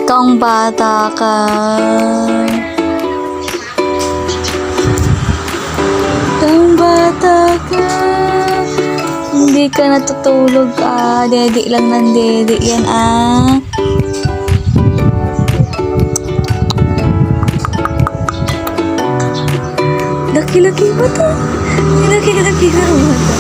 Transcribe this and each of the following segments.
Itong bata ka. Itong bata ka. Hindi ka natutulog ah. Dede lang ng dede yan ah. Laki-laki mo to. Laki-laki mo to.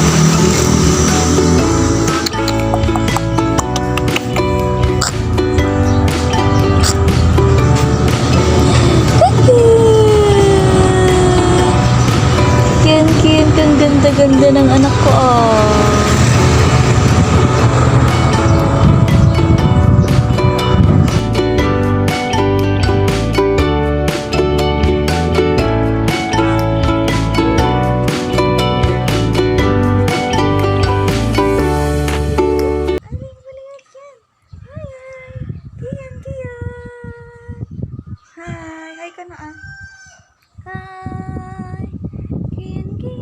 Kian, kang ganda-ganda ng anak ko ah. Hi ka na ah. Hi. Kian. Kian.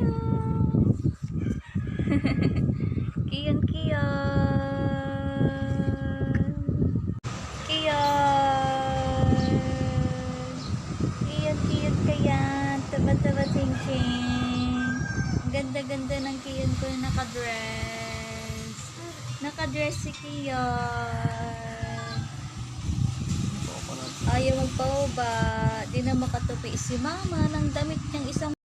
Kian kayan. Taba ching. Ganda-ganda ng Kian ko na naka-dress. Naka-dress si Kian. Ayaw magpauba. Di na makatupi si mama ng damit niyang isang